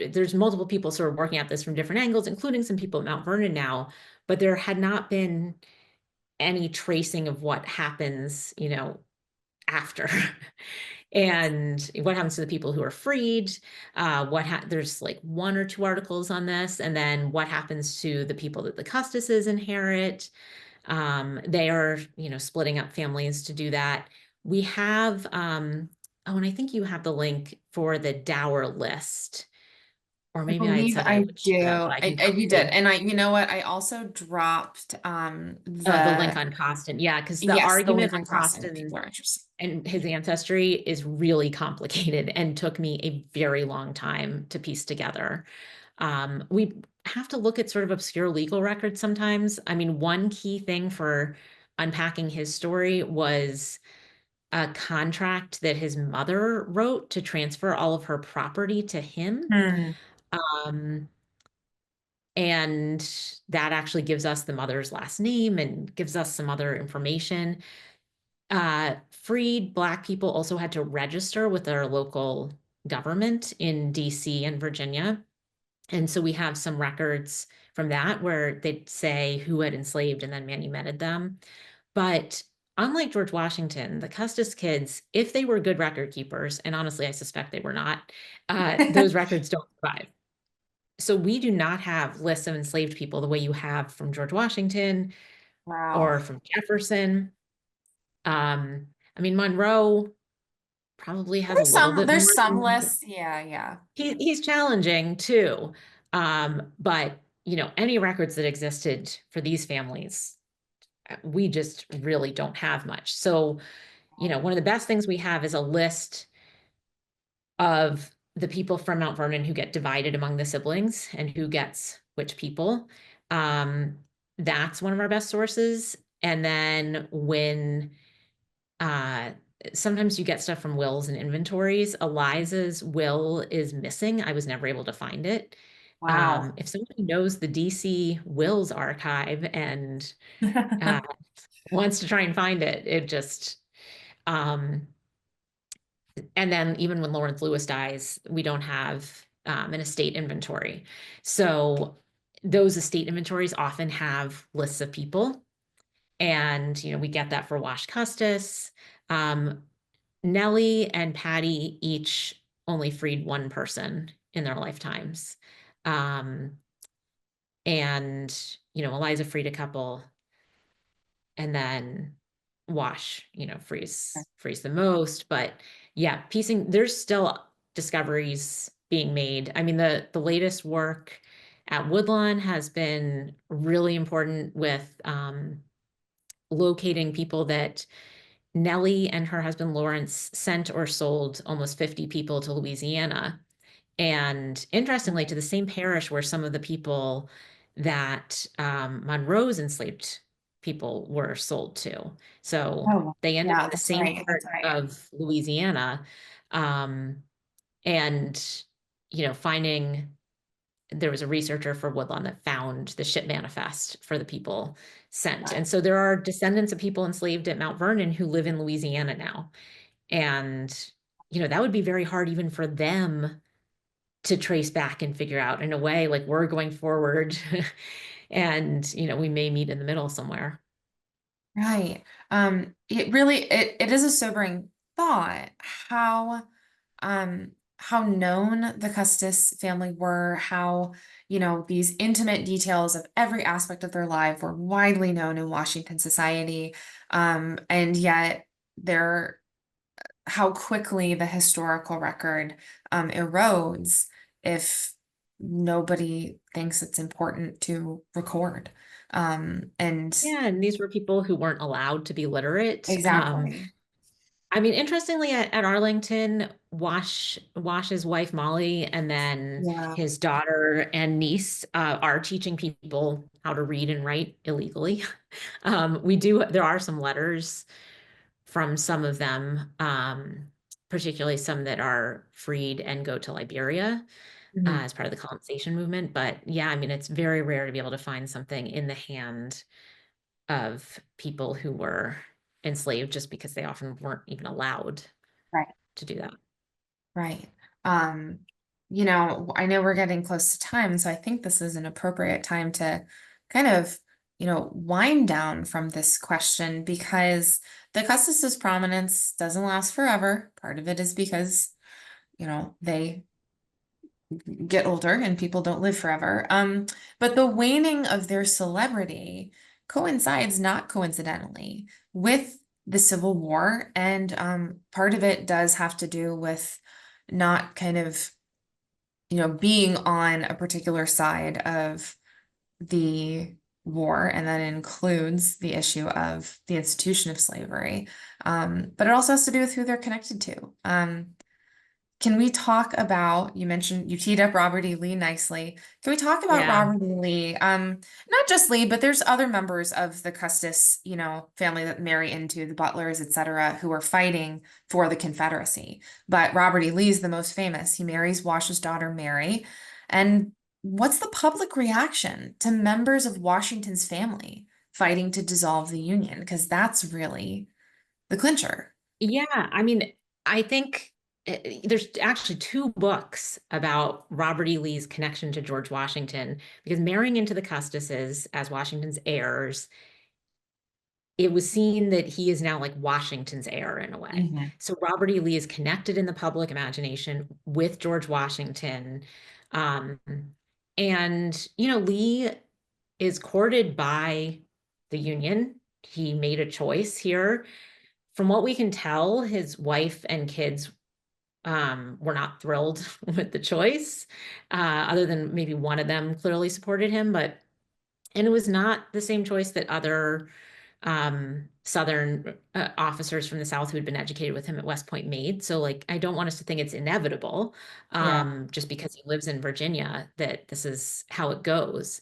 there's multiple people sort of working at this from different angles, including some people at Mount Vernon now, but there had not been any tracing of what happens, after. And what happens to the people who are freed. There's like one or two articles on this, and then what happens to the people that the Custises inherit. They are, splitting up families to do that. We have, oh, and I think you have the link for the dower list, or I maybe I had believe said I I would do. share that, but I can You did. probably And you know what? I also dropped the link on Costin. Yeah, because the yes, the argument link on on Costin if Costin people are interested. and his ancestry is really complicated and took me a very long time to piece together. We have to look at sort of obscure legal records sometimes. I mean, one key thing for unpacking his story was a contract that his mother wrote to transfer all of her property to him. Hmm. Um, and that actually gives us the mother's last name and gives us some other information. Freed Black people also had to register with their local government in DC and Virginia. And so we have some records from that where they'd say who had enslaved and then manumitted them. But unlike George Washington, the Custis kids, if they were good record keepers, and honestly, I suspect they were not, those records don't survive. So we do not have lists of enslaved people the way you have from George Washington Wow. or from Jefferson. I mean, Monroe probably has a little bit There's more some than lists. Yeah, yeah. he's challenging too. But any records that existed for these families, we just really don't have much. So, one of the best things we have is a list of the people from Mount Vernon who get divided among the siblings and who gets which people. That's one of our best sources. And then when sometimes you get stuff from wills and inventories. Eliza's will is missing. I was never able to find it. Wow. If somebody knows the DC Wills archive and uh, wants to try and find it, it just and then even when Lawrence Lewis dies, we don't have an estate inventory. So those estate inventories often have lists of people. And, we get that for Wash Custis. Nellie and Patty each only freed one person in their lifetimes. And, Eliza freed a couple. And then Wash, frees the most, but yeah, there's still discoveries being made. I mean, the latest work at Woodlawn has been really important with locating people that Nellie and her husband Lawrence sent or sold almost 50 people to Louisiana. And interestingly, to the same parish where some of the people that Monroe's enslaved people were sold to. So Oh, they ended yeah, in the that's same right. part That's right. of Louisiana. Um, and, finding there was a researcher for Woodlawn that found the ship manifest for the people sent. Right. And so there are descendants of people enslaved at Mount Vernon who live in Louisiana now. And, that would be very hard even for them to trace back and figure out. In a way, like, we're going forward and, we may meet in the middle somewhere. Right. It is a sobering thought how known the Custis family were, how, these intimate details of every aspect of their life were widely known in Washington society. And yet they're how quickly the historical record erodes if nobody thinks it's important to record. And Yeah, and these were people who weren't allowed to be literate. exactly. I mean, interestingly, at Arlington, Wash's wife Molly, and then Yeah. his daughter and niece are teaching people how to read and write illegally. There are some letters from some of them, particularly some that are freed and go to Liberia Mhm. as part of the colonization movement. But yeah, I mean, it's very rare to be able to find something in the hand of people who were enslaved, just because they often weren't even allowed Right. to do that. Right. Um, I know we're getting close to time, so I think this is an appropriate time to kind of, wind down from this question because the Custis's prominence doesn't last forever. Part of it is because, they get older and people don't live forever. But the waning of their celebrity coincides not coincidentally with the Civil War, and part of it does have to do with not kind of, being on a particular side of the war, and that includes the issue of the institution of slavery. But it also has to do with who they're connected to. Can we talk about, you mentioned you teed up Robert E. Lee nicely. Can we talk about Yeah. Robert E. Lee? Not just Lee, but there's other members of the Custis, family that marry into the Butlers, etc., who are fighting for the Confederacy. But Robert E. Lee is the most famous. He marries Wash's daughter, Mary. And what's the public reaction to members of Washington's family fighting to dissolve the Union? Because that's really the clincher. Yeah, I mean, I think there's actually two books about Robert E. Lee's connection to George Washington, because marrying into the Custises as Washington's heirs, it was seen that he is now like Washington's heir in a way. Mhm. So Robert E. Lee is connected in the public imagination with George Washington. Um, and, Lee is courted by the Union. He made a choice here. From what we can tell, his wife and kids were not thrilled with the choice, other than maybe one of them clearly supported him, and it was not the same choice that other Southern officers from the South who had been educated with him at West Point made. So, like, I don't want us to think it's inevitable, Yeah. just because he lives in Virginia, that this is how it goes.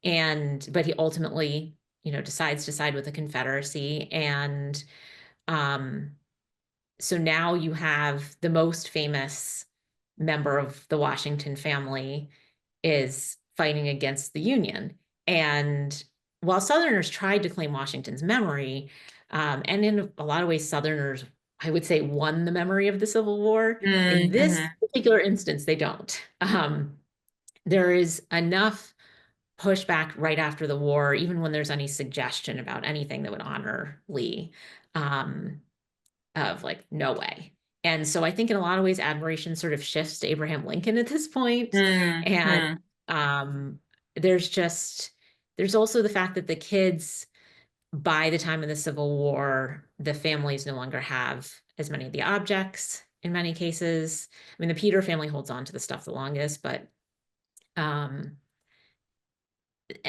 But he ultimately, decides to side with the Confederacy. And um, so now you have the most famous member of the Washington family is fighting against the Union. And while Southerners tried to claim Washington's memory, and in a lot of ways, Southerners, I would say, won the memory of the Civil War. In this Mm-hmm. particular instance, they don't. There is enough pushback right after the war, even when there's any suggestion about anything that would honor Lee. Of like, no way. And so I think in a lot of ways, admiration sort of shifts to Abraham Lincoln at this point. And Mm-hmm. um, there's also the fact that the kids by the time of the Civil War, the families no longer have as many of the objects in many cases. I mean, the Peter family holds on to the stuff the longest, but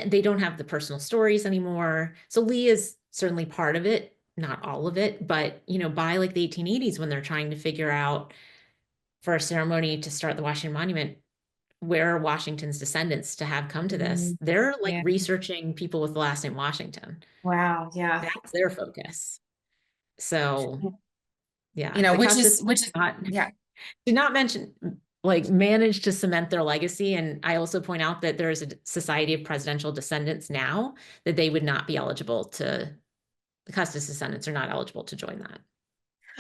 they don't have the personal stories anymore. So Lee is certainly part of it, not all of it, but by like the 1880s, when they're trying to figure out for a ceremony to start the Washington Monument, where are Washington's descendants to have come to this, they're like Yeah. researching people with the last name Washington. Wow. Yeah. That's their focus. So You yeah, know, the Custis which is, not yeah. did not mention like manage to cement their legacy. And I also point out that there is a Society of Presidential Descendants now that they would not be eligible to, the Custis descendants are not eligible to join that.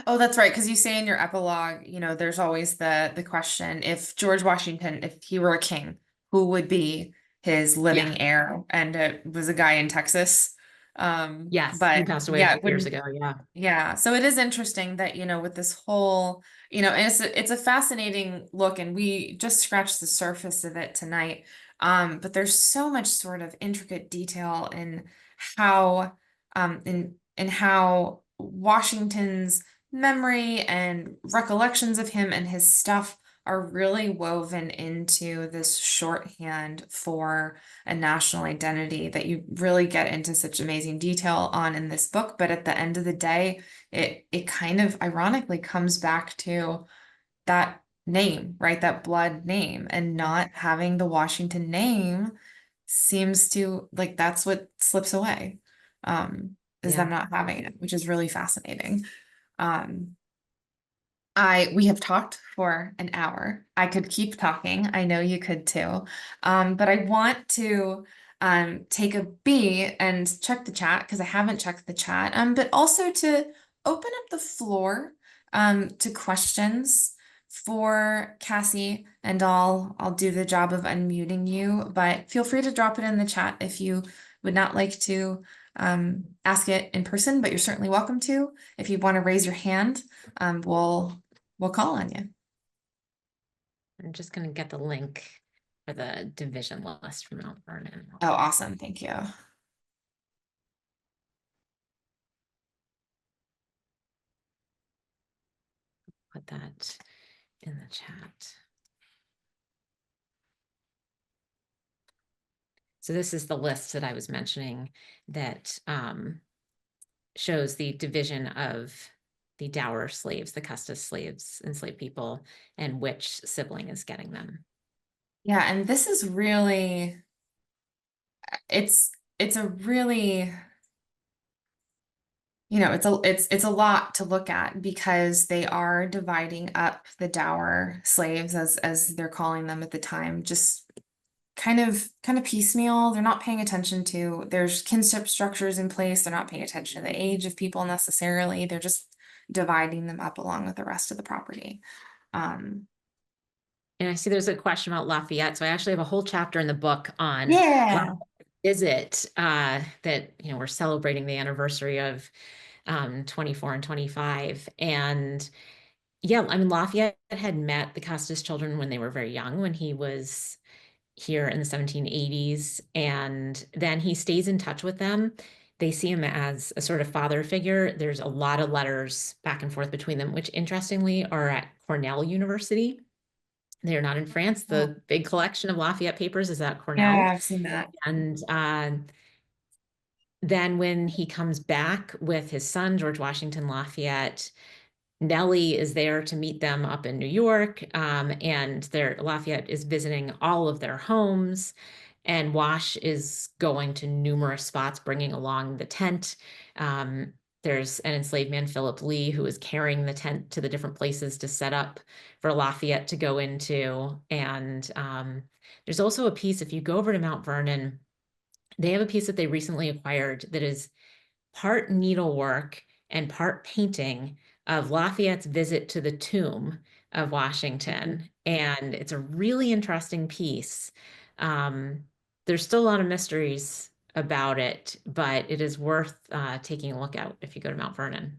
Oh, that's right. Because you say in your epilogue, there's always the question, if George Washington, if he were a king, who would be his Yeah. living heir? And it was a guy in Texas. Yes. He But passed away a yeah, few it years wouldn't. ago. Yeah. Yeah, so it is interesting that, with this whole, and it's a fascinating look, and we just scratched the surface of it tonight. But there's so much sort of intricate detail in how, in how Washington's memory and recollections of him and his stuff are really woven into this shorthand for a national identity that you really get into such amazing detail on in this book. But at the end of the day, it kind of ironically comes back to that name, right? That blood name, and not having the Washington name seems to, like, that's what slips away. Is them Yeah. not having it, which is really fascinating. Um, we have talked for an hour. I could keep talking. I know you could too. But I want to take a beat and check the chat because I haven't checked the chat. But also to open up the floor to questions for Cassie, and I'll do the job of unmuting you, but feel free to drop it in the chat if you would not like to ask it in person, but you're certainly welcome to. If you want to raise your hand, we'll call on you. I'm just going to get the link for the division list from Mount Vernon. Oh, awesome. Thank you. Put that in the chat. So this is the list that I was mentioning that shows the division of the dower slaves, the Custis slaves, enslaved people, and which sibling is getting them. Yeah, and this is really, it's a really, it's a lot to look at because they are dividing up the dower slaves as they're calling them at the time, just kind of piecemeal. They're not paying attention to, there's kinship structures in place. They're not paying attention to the age of people necessarily. They're just dividing them up along with the rest of the property. And I see there's a question about Lafayette. So I actually have a whole chapter in the book on Yeah. visit that, we're celebrating the anniversary of 24 and 25. And yeah, I mean, Lafayette had met the Custis children when they were very young, when he was here in the 1780s. And then he stays in touch with them. They see him as a sort of father figure. There's a lot of letters back and forth between them, which interestingly are at Cornell University. They're not in France. The big collection of Lafayette papers is at Cornell. Yeah, I've seen that. And then when he comes back with his son, George Washington Lafayette, Nellie is there to meet them up in New York, and Lafayette is visiting all of their homes, and Wash is going to numerous spots, bringing along the tent. There's an enslaved man, Philip Lee, who is carrying the tent to the different places to set up for Lafayette to go into. And there's also a piece, if you go over to Mount Vernon, they have a piece that they recently acquired that is part needlework and part painting of Lafayette's visit to the tomb of Washington. And it's a really interesting piece. There's still a lot of mysteries about it, but it is worth taking a look at if you go to Mount Vernon.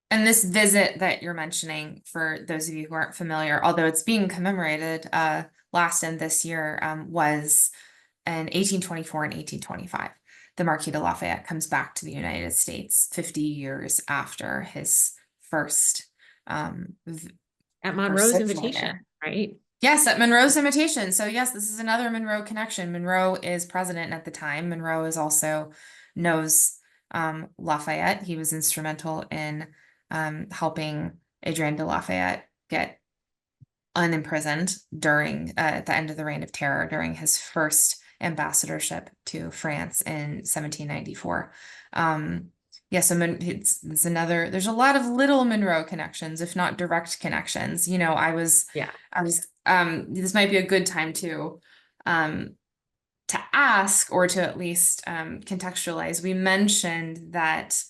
And this visit that you're mentioning, for those of you who aren't familiar, although it's being commemorated last and this year, was in 1824 and 1825. the Marquis de Lafayette comes back to the United States 50 years after his first At first Monroe's sojourn invitation, there. right? Yes, at Monroe's invitation. So yes, this is another Monroe connection. Monroe is president at the time. Monroe is also knows Lafayette. He was instrumental in helping Adrienne de Lafayette get unimprisoned during at the end of the Reign of Terror during his first ambassadorship to France in 1794. Yeah, so it's another, there's a lot of little Monroe connections, if not direct connections. You know, Yeah. this might be a good time to ask or to at least contextualize. We mentioned that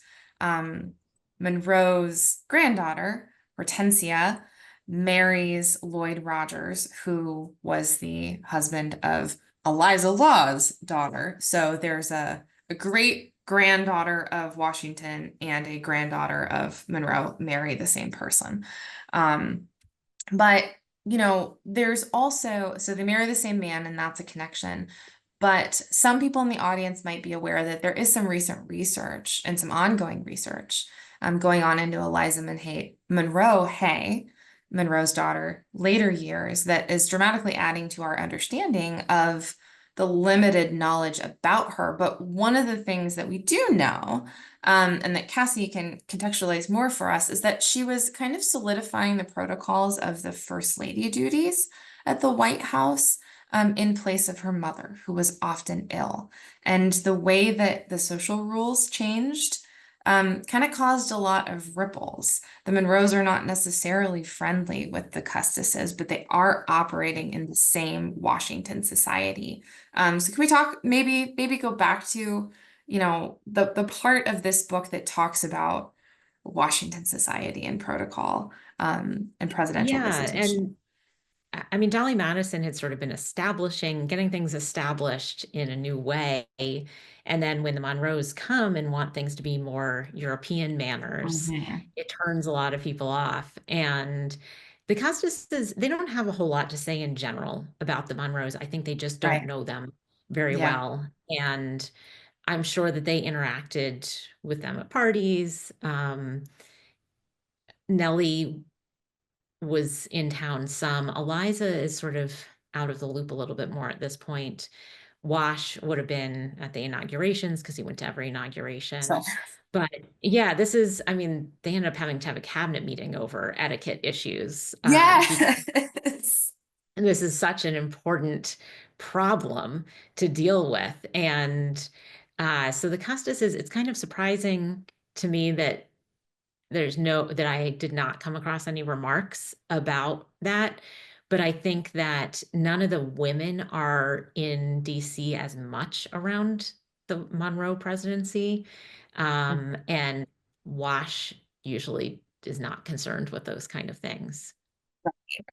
Monroe's granddaughter, Hortensia, marries Lloyd Rogers, who was the husband of Eliza Law's daughter. So there's a great granddaughter of Washington and a granddaughter of Monroe marry the same person. But you know, there's also, so they marry the same man, and that's a connection. But some people in the audience might be aware that there is some recent research and some ongoing research going on into Eliza Monroe Hay, Monroe's daughter, later years, that is dramatically adding to our understanding of the limited knowledge about her. But one of the things that we do know, and that Cassie can contextualize more for us, is that she was kind of solidifying the protocols of the First Lady duties at the White House in place of her mother, who was often ill. And the way that the social rules changed kind of caused a lot of ripples. The Monroes are not necessarily friendly with the Custises, but they are operating in the same Washington society. So can we talk, maybe go back to, you know, the part of this book that talks about Washington society and protocol and presidential Yeah. visitation? And I mean, Dolly Madison had sort of been getting things established in a new way. And then when the Monroes come and want things to be more European manners, Mhm. it turns a lot of people off. And the Custis, they don't have a whole lot to say in general about the Monroes. I think they just don't Right. know them very Yeah. well. And I'm sure that they interacted with them at parties. Nellie was in town some. Eliza is sort of out of the loop a little bit more at this point. Wash would have been at the inaugurations because he went to every So inauguration. But yeah, this is, I mean, they ended up having to have a cabinet meeting over etiquette issues because yes. this is such an important problem to deal with. And so the Custis is, it's kind of surprising to me that that I did not come across any remarks about that. But I think that none of the women are in DC as much around the Monroe presidency. And Wash usually is not concerned with those kind of things.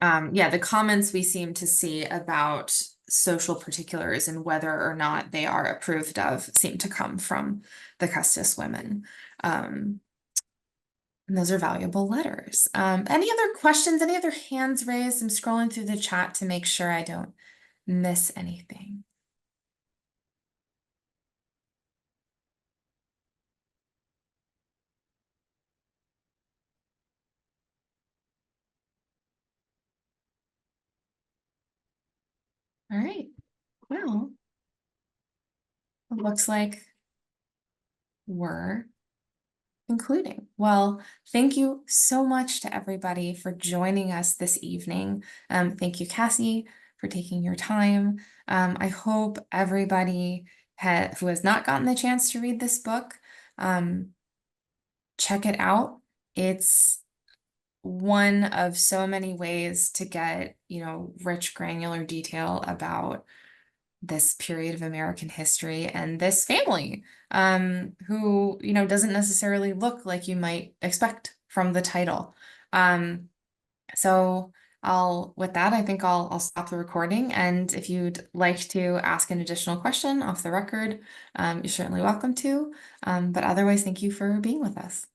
Yeah, the comments we seem to see about social particulars and whether or not they are approved of seem to come from the Custis women. And those are valuable letters. Any other questions, any other hands raised? I'm scrolling through the chat to make sure I don't miss anything. All right, well, it looks like we're concluding. Well, thank you so much to everybody for joining us this evening. Thank you, Cassie, for taking your time. I hope everybody who has not gotten the chance to read this book, check it out. It's one of so many ways to get, you know, rich, granular detail about this period of American history and this family, who, you know, doesn't necessarily look like you might expect from the title. So with that, I think I'll stop the recording. And if you'd like to ask an additional question off the record, you're certainly welcome to. But otherwise, thank you for being with us.